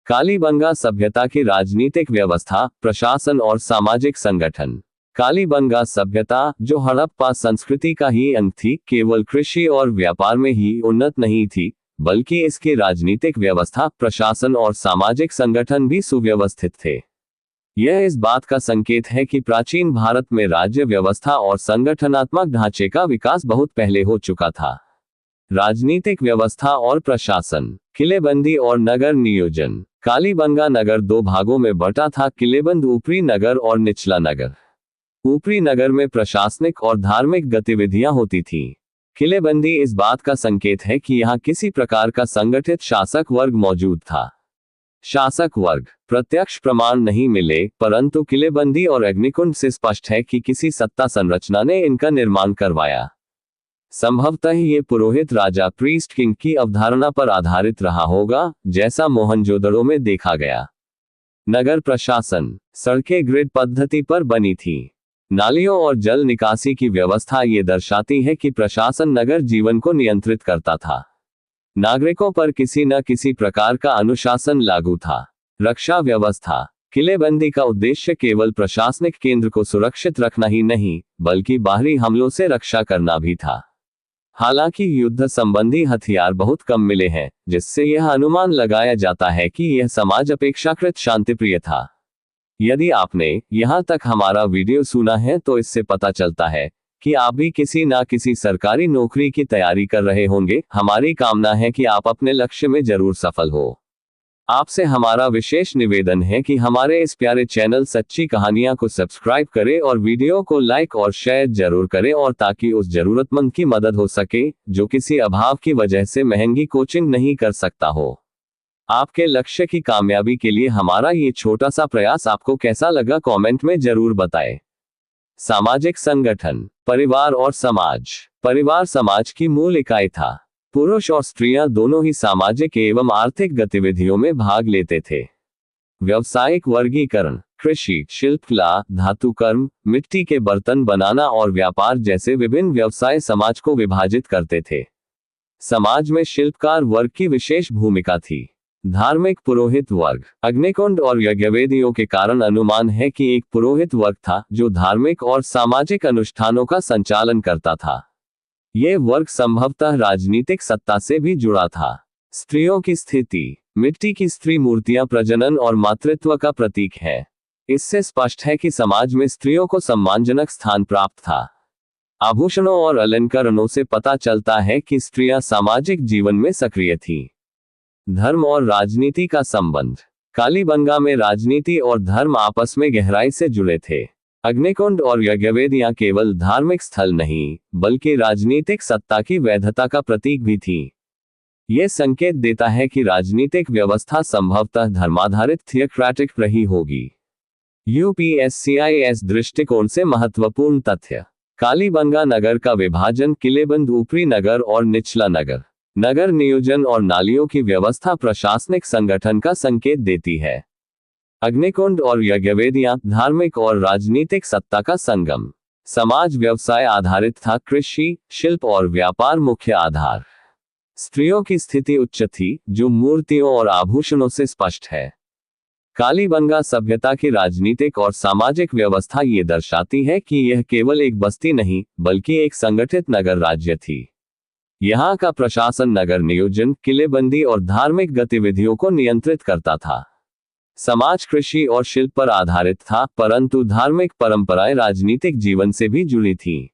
कालीबंगा सभ्यता की राजनीतिक व्यवस्था, प्रशासन और सामाजिक संगठन। कालीबंगा सभ्यता, जो हड़प्पा संस्कृति का ही अंग थी, केवल कृषि और व्यापार में ही उन्नत नहीं थी, बल्कि इसकी राजनीतिक व्यवस्था, प्रशासन और सामाजिक संगठन भी सुव्यवस्थित थे। यह इस बात का संकेत है कि प्राचीन भारत में राज्य व्यवस्था और संगठनात्मक ढांचे का विकास बहुत पहले हो चुका था। राजनीतिक व्यवस्था और प्रशासन। किलेबंदी और नगर नियोजन। कालीबंगा नगर दो भागों में बटा था, किलेबंद ऊपरी नगर और निचला नगर। ऊपरी नगर में प्रशासनिक और धार्मिक गतिविधियां होती थीं। किलेबंदी इस बात का संकेत है कि यहां किसी प्रकार का संगठित शासक वर्ग मौजूद था। शासक वर्ग। प्रत्यक्ष प्रमाण नहीं मिले, परंतु किलेबंदी और अग्निकुंड से स्पष्ट है कि किसी सत्ता संरचना ने इनका निर्माण करवाया। संभवतः ये पुरोहित राजा प्रीस्ट किंग की अवधारणा पर आधारित रहा होगा, जैसा मोहनजोदड़ो में देखा गया। नगर प्रशासन। सड़कें ग्रिड पद्धति पर बनी थीं। नालियों और जल निकासी की व्यवस्था ये दर्शाती है कि प्रशासन नगर जीवन को नियंत्रित करता था। नागरिकों पर किसी न किसी प्रकार का अनुशासन लागू था। रक्षा व्यवस्था। किलेबंदी का उद्देश्य केवल प्रशासनिक केंद्र को सुरक्षित रखना ही नहीं, बल्कि बाहरी हमलों से रक्षा करना भी था। हालांकि युद्ध संबंधी हथियार बहुत कम मिले हैं, जिससे यह अनुमान लगाया जाता है कि यह समाज अपेक्षाकृत शांतिप्रिय था। यदि आपने यहां तक हमारा वीडियो सुना है तो इससे पता चलता है कि आप भी किसी ना किसी सरकारी नौकरी की तैयारी कर रहे होंगे। हमारी कामना है कि आप अपने लक्ष्य में जरूर सफल हो। आपसे हमारा विशेष निवेदन है कि हमारे इस प्यारे चैनल सच्ची कहानियां को सब्सक्राइब करें और वीडियो को लाइक और शेयर जरूर करें, और ताकि उस जरूरतमंद की मदद हो सके जो किसी अभाव की वजह से महंगी कोचिंग नहीं कर सकता हो। आपके लक्ष्य की कामयाबी के लिए हमारा ये छोटा सा प्रयास आपको कैसा लगा, कमेंट में जरूर बताएं। सामाजिक संगठन। परिवार और समाज। परिवार समाज की मूल इकाई था। पुरुष और स्त्रियां दोनों ही सामाजिक एवं आर्थिक गतिविधियों में भाग लेते थे। व्यावसायिक वर्गीकरण। कृषि, शिल्पकला, धातुकर्म, मिट्टी के बर्तन बनाना और व्यापार जैसे विभिन्न व्यवसाय समाज को विभाजित करते थे। समाज में शिल्पकार वर्ग की विशेष भूमिका थी। धार्मिक पुरोहित वर्ग। अग्निकुंड और यज्ञवेदियों के कारण अनुमान है कि एक पुरोहित वर्ग था जो धार्मिक और सामाजिक अनुष्ठानों का संचालन करता था। यह वर्ग संभवतः राजनीतिक सत्ता से भी जुड़ा था। स्त्रियों की स्थिति। मिट्टी की स्त्री मूर्तियां प्रजनन और मातृत्व का प्रतीक है। इससे स्पष्ट है कि समाज में स्त्रियों को सम्मानजनक स्थान प्राप्त था। आभूषणों और अलंकरणों से पता चलता है कि स्त्रियां सामाजिक जीवन में सक्रिय थीं। धर्म और राजनीति का संबंध। कालीबंगा में राजनीति और धर्म आपस में गहराई से जुड़े थे। अग्निकुंड और यज्ञवेदियां केवल धार्मिक स्थल नहीं, बल्कि राजनीतिक सत्ता की वैधता का प्रतीक भी थीं। यह संकेत देता है कि राजनीतिक व्यवस्था संभवतः धर्माधारित थियोक्रेटिक रही होगी। यूपीएससीआईएस दृष्टिकोण से महत्वपूर्ण तथ्य। कालीबंगा नगर का विभाजन किलेबंद ऊपरी नगर और निचला नगर। नगर नियोजन और नालियों की व्यवस्था प्रशासनिक संगठन का संकेत देती है। अग्निकुंड और यज्ञवेदियां धार्मिक और राजनीतिक सत्ता का संगम। समाज व्यवसाय आधारित था, कृषि, शिल्प और व्यापार मुख्य आधार। स्त्रियों की स्थिति उच्च थी, जो मूर्तियों और आभूषणों से स्पष्ट है। कालीबंगा सभ्यता की राजनीतिक और सामाजिक व्यवस्था ये दर्शाती है कि यह केवल एक बस्ती नहीं, बल्कि एक संगठित नगर राज्य थी। यहाँ का प्रशासन नगर नियोजन, किलेबंदी और धार्मिक गतिविधियों को नियंत्रित करता था। समाज कृषि और शिल्प पर आधारित था, परंतु धार्मिक परंपराएं राजनीतिक जीवन से भी जुड़ी थीं।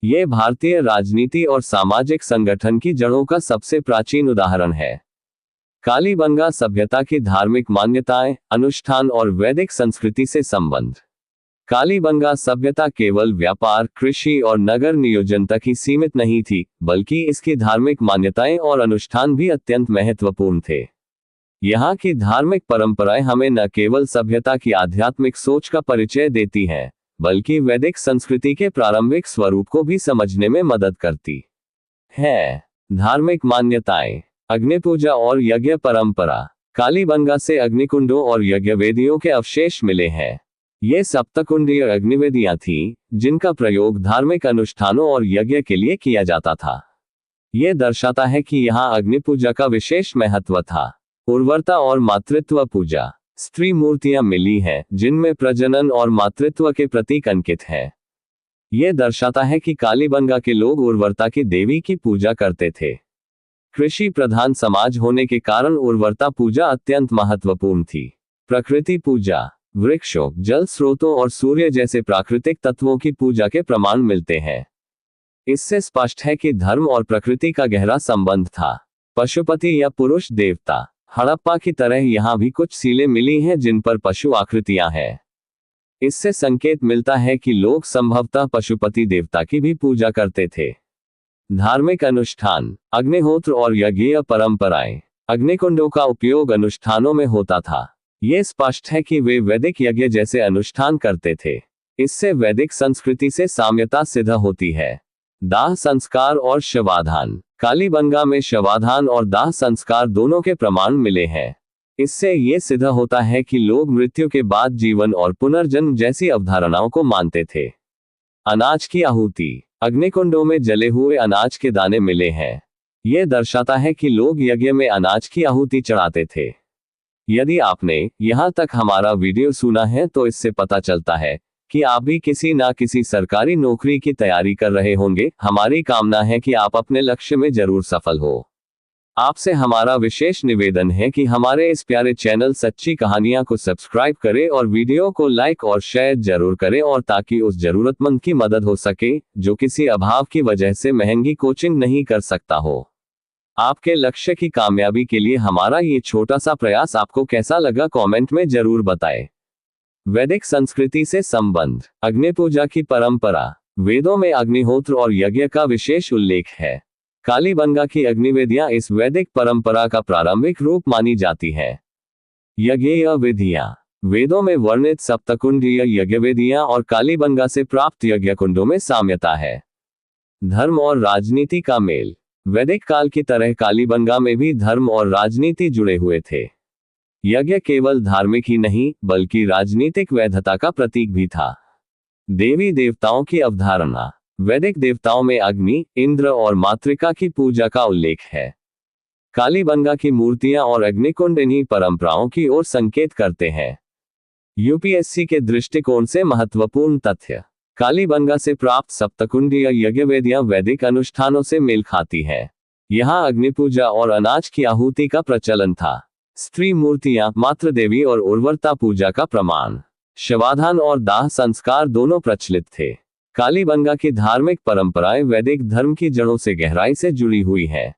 ये भारतीय राजनीति और सामाजिक संगठन की जड़ों का सबसे प्राचीन उदाहरण है। कालीबंगा सभ्यता की धार्मिक मान्यताएं, अनुष्ठान और वैदिक संस्कृति से संबंध। कालीबंगा सभ्यता केवल व्यापार, कृषि और नगर नियोजन तक ही सीमित नहीं थी, बल्कि इसकी धार्मिक मान्यताएं और अनुष्ठान भी अत्यंत महत्वपूर्ण थे। यहाँ की धार्मिक परंपराएं हमें न केवल सभ्यता की आध्यात्मिक सोच का परिचय देती हैं, बल्कि वैदिक संस्कृति के प्रारंभिक स्वरूप को भी समझने में मदद करती है। धार्मिक मान्यताएं। अग्निपूजा और यज्ञ परंपरा। कालीबंगा से अग्निकुंडों और यज्ञवेदियों के अवशेष मिले हैं। ये सप्तकुंडीय अग्निवेदियां थीं, जिनका प्रयोग धार्मिक अनुष्ठानों और यज्ञ के लिए किया जाता था। यह दर्शाता है कि यहाँ अग्निपूजा का विशेष महत्व था। उर्वरता और मातृत्व पूजा। स्त्री मूर्तियां मिली हैं जिनमें प्रजनन और मातृत्व के प्रतीक अंकित हैं। यह दर्शाता है कि कालीबंगा के लोग उर्वरता की देवी की पूजा करते थे। कृषि प्रधान समाज होने के कारण उर्वरता पूजा अत्यंत महत्वपूर्ण थी। प्रकृति पूजा। वृक्षों, जल स्रोतों और सूर्य जैसे प्राकृतिक तत्वों की पूजा के प्रमाण मिलते हैं। इससे स्पष्ट है कि धर्म और प्रकृति का गहरा संबंध था। पशुपति या पुरुष देवता। हड़प्पा की तरह यहाँ भी कुछ सीलें मिली हैं जिन पर पशु आकृतियां हैं। इससे संकेत मिलता है कि लोग संभवतः पशुपति देवता की भी पूजा करते थे। धार्मिक अनुष्ठान। अग्निहोत्र और यज्ञीय परंपराएं। अग्निकुंडों का उपयोग अनुष्ठानों में होता था। ये स्पष्ट है कि वे वैदिक यज्ञ जैसे अनुष्ठान करते थे। इससे वैदिक संस्कृति से साम्यता सिद्ध होती है। दाह संस्कार और शवाधान। कालीबंगा में शवाधान और दाह संस्कार दोनों के प्रमाण मिले हैं। इससे ये सिद्ध होता है कि लोग मृत्यु के बाद जीवन और पुनर्जन्म जैसी अवधारणाओं को मानते थे। अनाज की आहुति। अग्निकुंडों में जले हुए अनाज के दाने मिले हैं। यह दर्शाता है कि लोग यज्ञ में अनाज की आहुति चढ़ाते थे। यदि आपने यहां तक हमारा वीडियो सुना है तो इससे पता चलता है कि आप भी किसी ना किसी सरकारी नौकरी की तैयारी कर रहे होंगे। हमारी कामना है कि आप अपने लक्ष्य में जरूर सफल हो। आपसे हमारा विशेष निवेदन है कि हमारे इस प्यारे चैनल सच्ची कहानियां को सब्सक्राइब करें और वीडियो को लाइक और शेयर जरूर करें, और ताकि उस जरूरतमंद की मदद हो सके जो किसी अभाव की वजह से महंगी कोचिंग नहीं कर सकता हो। आपके लक्ष्य की कामयाबी के लिए हमारा ये छोटा सा प्रयास आपको कैसा लगा कमेंट में जरूर बताएं। वैदिक संस्कृति से संबंध। अग्नि पूजा की परंपरा। वेदों में अग्निहोत्र और यज्ञ का विशेष उल्लेख है। कालीबंगा की अग्निवेदियां इस वैदिक परंपरा का प्रारंभिक रूप मानी जाती हैं। यज्ञीय विधियां। वेदों में वर्णित सप्तकुंडीय यज्ञवेदियां और कालीबंगा से प्राप्त यज्ञकुंडों में साम्यता है। धर्म और राजनीति का मेल। वैदिक काल की तरह कालीबंगा में भी धर्म और राजनीति जुड़े हुए थे। यज्ञ केवल धार्मिक ही नहीं बल्कि राजनीतिक वैधता का प्रतीक भी था। देवी देवताओं की अवधारणा। वैदिक देवताओं में अग्नि, इंद्र और मातृका की पूजा का उल्लेख है। कालीबंगा की मूर्तियां और अग्निकुंड इन्हीं परंपराओं की ओर संकेत करते हैं। यूपीएससी के दृष्टिकोण से महत्वपूर्ण तथ्य। कालीबंगा से प्राप्त सप्तकुंडीय यज्ञवेदियां वैदिक अनुष्ठानों से मेल खाती हैं। यहां अग्निपूजा और अनाज की आहुति का प्रचलन था। स्त्री मूर्तियां, मातृदेवी और उर्वरता पूजा का प्रमाण। शवाधान और दाह संस्कार दोनों प्रचलित थे। कालीबंगा की धार्मिक परंपराएं वैदिक धर्म की जड़ों से गहराई से जुड़ी हुई हैं।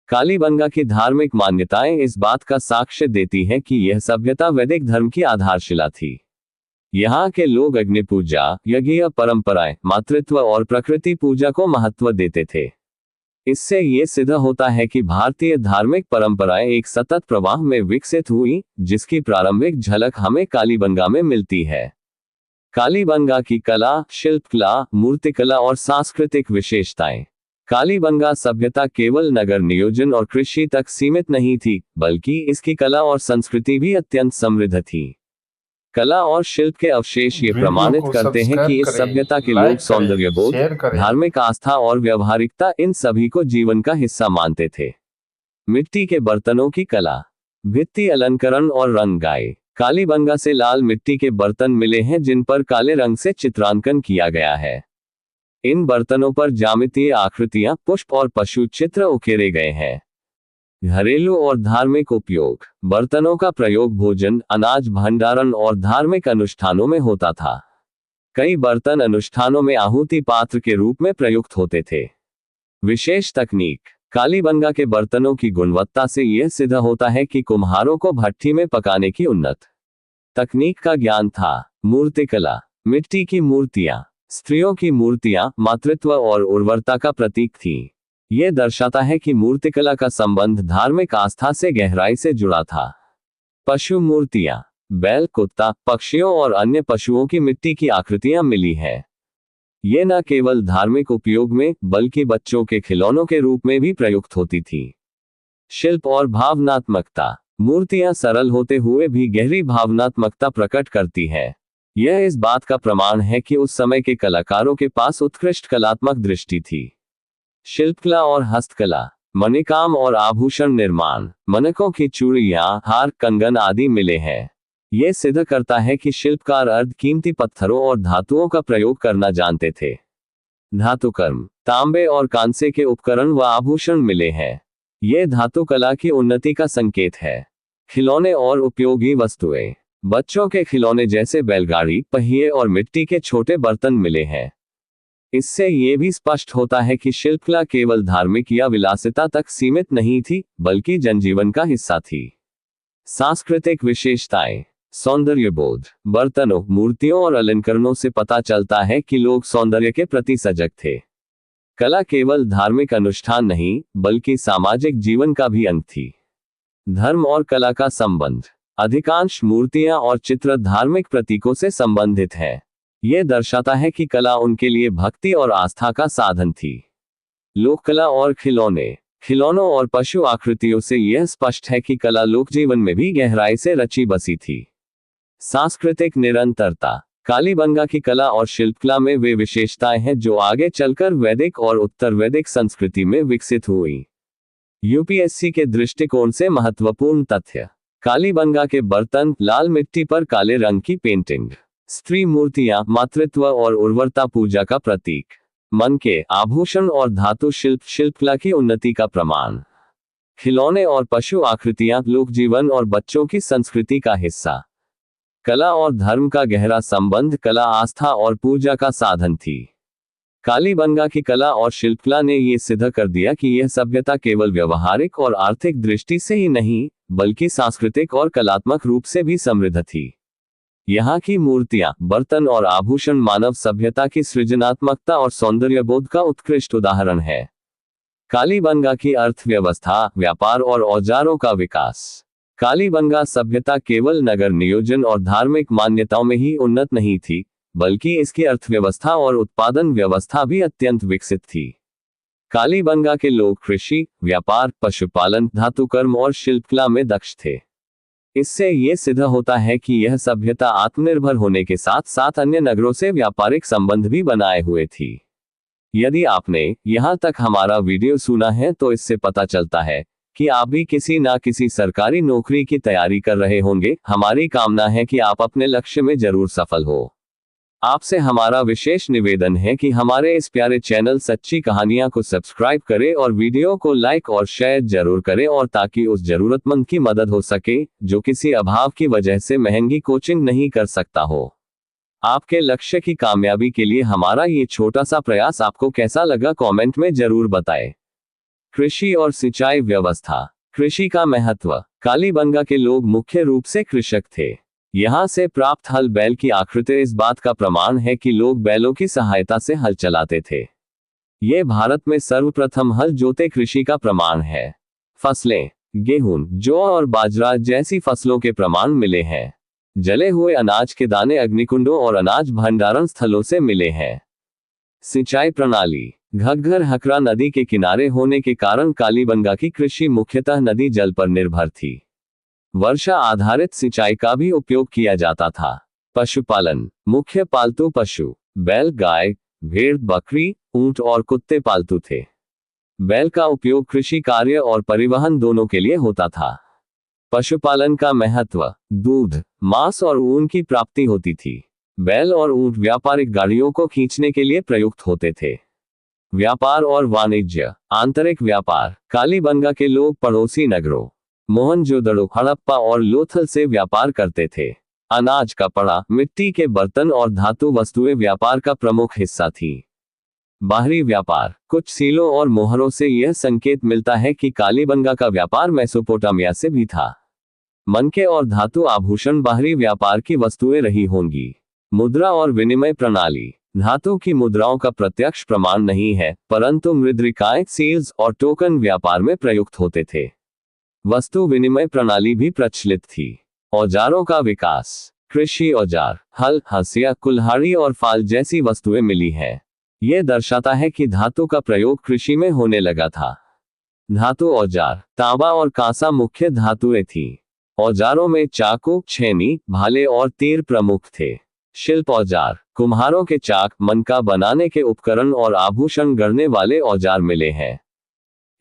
कालीबंगा की धार्मिक मान्यताएं इस बात का साक्ष्य देती हैं कि यह सभ्यता वैदिक धर्म की आधारशिला थी। यहाँ के लोग अग्नि पूजा, यज्ञीय परंपराएं, मातृत्व और प्रकृति पूजा को महत्व देते थे। इससे ये सिद्ध होता है कि भारतीय धार्मिक परंपराएं एक सतत प्रवाह में विकसित हुई, जिसकी प्रारंभिक झलक हमें कालीबंगा में मिलती है। कालीबंगा की कला, शिल्पकला, मूर्तिकला और सांस्कृतिक विशेषताएं। कालीबंगा सभ्यता केवल नगर नियोजन और कृषि तक सीमित नहीं थी, बल्कि इसकी कला और संस्कृति भी अत्यंत समृद्ध थी। कला और शिल्प के अवशेष ये प्रमाणित करते हैं कि इस सभ्यता के लोग सौंदर्यबोध, धार्मिक आस्था और व्यवहारिकता इन सभी को जीवन का हिस्सा मानते थे। मिट्टी के बर्तनों की कला। भित्ति अलंकरण और रंगाई। कालीबंगा से लाल मिट्टी के बर्तन मिले हैं जिन पर काले रंग से चित्रांकन किया गया है। इन बर्तनों पर ज्यामितीय आकृतियां, पुष्प और पशु चित्र उकेरे गए हैं। घरेलू और धार्मिक उपयोग। बर्तनों का प्रयोग भोजन, अनाज भंडारण और धार्मिक अनुष्ठानों में होता था। कई बर्तन अनुष्ठानों में आहुति पात्र के रूप में प्रयुक्त होते थे। विशेष तकनीक। कालीबंगा के बर्तनों की गुणवत्ता से यह सिद्ध होता है कि कुम्हारों को भट्ठी में पकाने की उन्नत तकनीक का ज्ञान था। मूर्तिकला। मिट्टी की मूर्तियां। स्त्रियों की मूर्तियां मातृत्व और उर्वरता का प्रतीक थीं। यह दर्शाता है कि मूर्तिकला का संबंध धार्मिक आस्था से गहराई से जुड़ा था। पशु मूर्तियां। बैल, कुत्ता, पक्षियों और अन्य पशुओं की मिट्टी की आकृतियां मिली हैं। ये न केवल धार्मिक उपयोग में बल्कि बच्चों के खिलौनों के रूप में भी प्रयुक्त होती थी। शिल्प और भावनात्मकता। मूर्तियां सरल होते हुए भी गहरी भावनात्मकता प्रकट करती हैं। यह इस बात का प्रमाण है कि उस समय के कलाकारों के पास उत्कृष्ट कलात्मक दृष्टि थी। शिल्पकला और हस्तकला। मणिकाम और आभूषण निर्माण, मनकों की चूड़ियां, हार, कंगन आदि मिले हैं। यह सिद्ध करता है कि शिल्पकार अर्ध कीमती पत्थरों और धातुओं का प्रयोग करना जानते थे। धातुकर्म, तांबे और कांसे के उपकरण व आभूषण मिले हैं। यह धातु कला की उन्नति का संकेत है। खिलौने और उपयोगी वस्तुएं, बच्चों के खिलौने जैसे बैलगाड़ी, पहिए और मिट्टी के छोटे बर्तन मिले हैं। इससे ये भी स्पष्ट होता है कि शिल्पकला केवल धार्मिक या विलासिता तक सीमित नहीं थी, बल्कि जनजीवन का हिस्सा थी। सांस्कृतिक विशेषताएं, सौंदर्यबोध, बर्तनों, मूर्तियों और अलंकरणों से पता चलता है कि लोग सौंदर्य के प्रति सजग थे। कला केवल धार्मिक अनुष्ठान नहीं, बल्कि सामाजिक जीवन का भी अंग थी। धर्म और कला का संबंध, अधिकांश मूर्तियां और चित्र धार्मिक प्रतीकों से संबंधित हैं। यह दर्शाता है कि कला उनके लिए भक्ति और आस्था का साधन थी। लोक कला और खिलौने, खिलौनों और पशु आकृतियों से यह स्पष्ट है कि कला लोक जीवन में भी गहराई से रची बसी थी। सांस्कृतिक निरंतरता, कालीबंगा की कला और शिल्पकला में वे विशेषताएं हैं जो आगे चलकर वैदिक और उत्तर वैदिक संस्कृति में विकसित हुई। यूपीएससी के दृष्टिकोण से महत्वपूर्ण तथ्य, कालीबंगा के बर्तन, लाल मिट्टी पर काले रंग की पेंटिंग, स्त्री मूर्तियां, मातृत्व और उर्वरता पूजा का प्रतीक, मन के आभूषण और धातु शिल्प शिल्पकला की उन्नति का प्रमाण, खिलौने और पशु आकृतियां, लोक जीवन और बच्चों की संस्कृति का हिस्सा। कला और धर्म का गहरा संबंध, कला आस्था और पूजा का साधन थी। कालीबंगा की कला और शिल्पकला ने यह सिद्ध कर दिया कि यह सभ्यता केवल व्यवहारिक और आर्थिक दृष्टि से ही नहीं, बल्कि सांस्कृतिक और कलात्मक रूप से भी समृद्ध थी। यहाँ की मूर्तियां, बर्तन और आभूषण मानव सभ्यता की सृजनात्मकता और सौंदर्यबोध का उत्कृष्ट उदाहरण है। कालीबंगा की अर्थव्यवस्था, व्यापार और औजारों का विकास, कालीबंगा सभ्यता केवल नगर नियोजन और धार्मिक मान्यताओं में ही उन्नत नहीं थी, बल्कि इसकी अर्थव्यवस्था और उत्पादन व्यवस्था भी अत्यंत विकसित थी। कालीबंगा के लोग कृषि, व्यापार, पशुपालन, धातुकर्म और शिल्पकला में दक्ष थे। इससे ये सिद्ध होता है कि यह सभ्यता आत्मनिर्भर होने के साथ साथ अन्य नगरों से व्यापारिक संबंध भी बनाए हुए थी। यदि आपने यहाँ तक हमारा वीडियो सुना है तो इससे पता चलता है कि आप भी किसी ना किसी सरकारी नौकरी की तैयारी कर रहे होंगे। हमारी कामना है कि आप अपने लक्ष्य में जरूर सफल हो। आपसे हमारा विशेष निवेदन है कि हमारे इस प्यारे चैनल सच्ची कहानियां को सब्सक्राइब करें और वीडियो को लाइक और शेयर जरूर करें, और ताकि उस जरूरतमंद की मदद हो सके जो किसी अभाव की वजह से महंगी कोचिंग नहीं कर सकता हो। आपके लक्ष्य की कामयाबी के लिए हमारा ये छोटा सा प्रयास आपको कैसा लगा, कमेंट में जरूर बताएं। कृषि और सिंचाई व्यवस्था, कृषि का महत्व, कालीबंगा के लोग मुख्य रूप से कृषक थे। यहाँ से प्राप्त हल, बैल की आकृति इस बात का प्रमाण है कि लोग बैलों की सहायता से हल चलाते थे। ये भारत में सर्वप्रथम हल जोते कृषि का प्रमाण है। फसलें, गेहूं, जौ और बाजरा जैसी फसलों के प्रमाण मिले हैं। जले हुए अनाज के दाने अग्निकुंडों और अनाज भंडारण स्थलों से मिले हैं। सिंचाई प्रणाली, घग्घर हकरा नदी के किनारे होने के कारण कालीबंगा की कृषि मुख्यतः नदी जल पर निर्भर थी। वर्षा आधारित सिंचाई का भी उपयोग किया जाता था। पशुपालन, मुख्य पालतू पशु बैल, गाय, भेड़, बकरी, ऊंट और कुत्ते पालतू थे। बैल का उपयोग कृषि कार्य और परिवहन दोनों के लिए होता था। पशुपालन का महत्व, दूध, मांस और ऊन की प्राप्ति होती थी। बैल और ऊंट व्यापारिक गाड़ियों को खींचने के लिए प्रयुक्त होते थे। व्यापार और वाणिज्य, आंतरिक व्यापार, कालीबंगा के लोग पड़ोसी नगरों मोहनजोदड़ो, हड़प्पा और लोथल से व्यापार करते थे। अनाज, कपड़ा, मिट्टी के बर्तन और धातु वस्तुएं व्यापार का प्रमुख हिस्सा थी। बाहरी व्यापार, कुछ सीलों और मोहरों से यह संकेत मिलता है कि कालीबंगा का व्यापार मेसोपोटामिया से भी था। मनके और धातु आभूषण बाहरी व्यापार की वस्तुएं रही होंगी। मुद्रा और विनिमय प्रणाली, धातु की मुद्राओं का प्रत्यक्ष प्रमाण नहीं है, परंतु मुद्रिकाएं, सील्स और टोकन व्यापार में प्रयुक्त होते थे। वस्तु विनिमय प्रणाली भी प्रचलित थी। औजारों का विकास, कृषि औजार, हल, हंसिया, कुल्हाड़ी और फाल जैसी वस्तुएं मिली हैं। यह दर्शाता है कि धातु का प्रयोग कृषि में होने लगा था। धातु औजार, तांबा और कांसा मुख्य धातुएं थीं। औजारों में चाकू, छेनी, भाले और तीर प्रमुख थे। शिल्प औजार, कुम्हारों के चाक, मनका बनाने के उपकरण और आभूषण गढ़ने वाले औजार मिले हैं।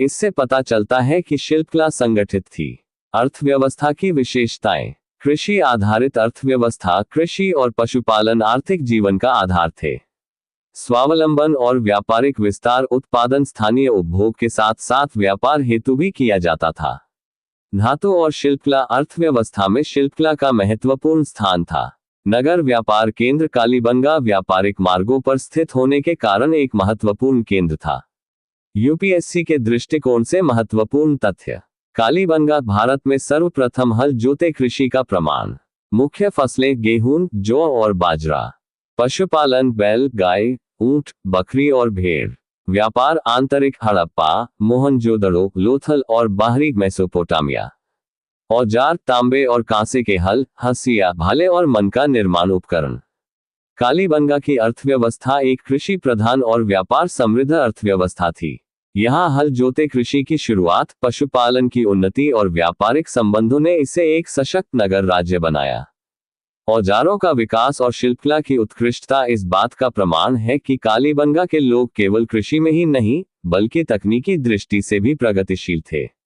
इससे पता चलता है कि शिल्पकला संगठित थी। अर्थव्यवस्था की विशेषताएं। कृषि आधारित अर्थव्यवस्था, कृषि और पशुपालन आर्थिक जीवन का आधार थे। स्वावलंबन और व्यापारिक विस्तार, उत्पादन स्थानीय उपभोग के साथ साथ व्यापार हेतु भी किया जाता था। धातु और शिल्पकला। अर्थव्यवस्था में शिल्पकला का महत्वपूर्ण स्थान था। नगर व्यापार केंद्र कालीबंगा व्यापारिक मार्गों पर स्थित होने के कारण एक महत्वपूर्ण केंद्र था। यूपीएससी के दृष्टिकोण से महत्वपूर्ण तथ्य। कालीबंगा भारत में सर्वप्रथम हल जोते कृषि का प्रमाण। मुख्य फसलें गेहूं, जौ और बाजरा। पशुपालन बैल, गाय, ऊंट, बकरी और भेड़। व्यापार आंतरिक हड़प्पा, मोहनजोदड़ो, लोथल और बाहरी मेसोपोटामिया। औजार तांबे और कांसे के हल, हंसिया, भाले और मन का निर्माण उपकरण। कालीबंगा की अर्थव्यवस्था एक कृषि प्रधान और व्यापार समृद्ध अर्थव्यवस्था थी। यहाँ हल जोते कृषि की शुरुआत, पशुपालन की उन्नति और व्यापारिक संबंधों ने इसे एक सशक्त नगर राज्य बनाया। औजारों का विकास और शिल्पकला की उत्कृष्टता इस बात का प्रमाण है कि कालीबंगा के लोग केवल कृषि में ही नहीं, बल्कि तकनीकी दृष्टि से भी प्रगतिशील थे।